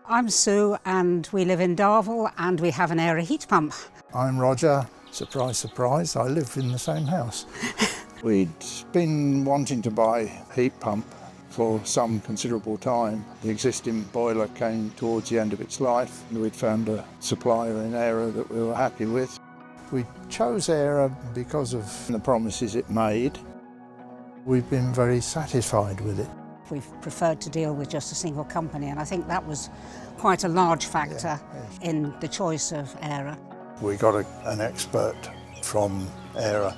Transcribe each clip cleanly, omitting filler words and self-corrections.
I'm Sue and we live in Darvel and we have an Aira heat pump. I'm Roger. Surprise, surprise, I live in the same house. We'd been wanting to buy a heat pump for some considerable time. The existing boiler came towards the end of its life and we'd found a supplier in Aira that we were happy with. We chose Aira because of the promises it made. We've been very satisfied with it. We've preferred to deal with just a single company, and I think that was quite a large factor in the choice of Aira. We got an expert from Aira,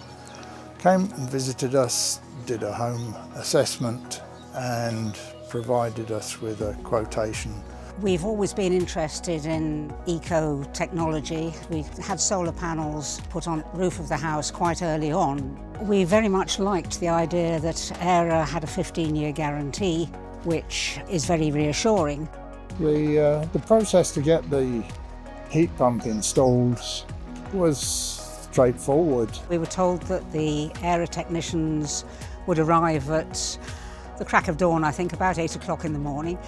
came and visited us, did a home assessment and provided us with a quotation. We've always been interested in eco-technology. We had solar panels put on the roof of the house quite early on. We very much liked the idea that Aira had a 15-year guarantee, which is very reassuring. The process to get the heat pump installed was straightforward. We were told that the Aira technicians would arrive at the crack of dawn, I think, about 8 o'clock in the morning.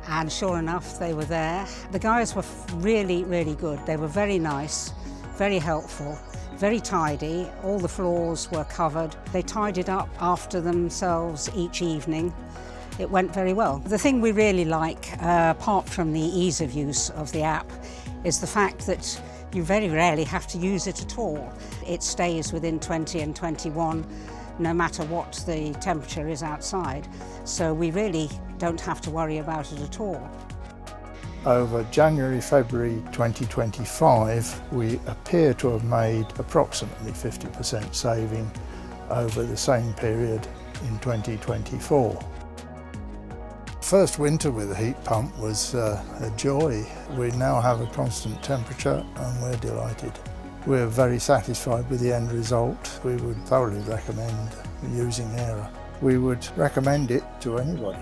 And sure enough, they were there. The guys were really, really good. They were very nice, very helpful, very tidy. All the floors were covered. They tidied up after themselves each evening. It went very well. The thing we really like, apart from the ease of use of the app, is the fact that you very rarely have to use it at all. It stays within 20 and 21, no matter what the temperature is outside. So we really don't have to worry about it at all. Over January, February 2025, we appear to have made approximately 50% saving over the same period in 2024. First winter with a heat pump was a joy. We now have a constant temperature and we're delighted. We're very satisfied with the end result. We would thoroughly recommend using Aira. We would recommend it to anybody.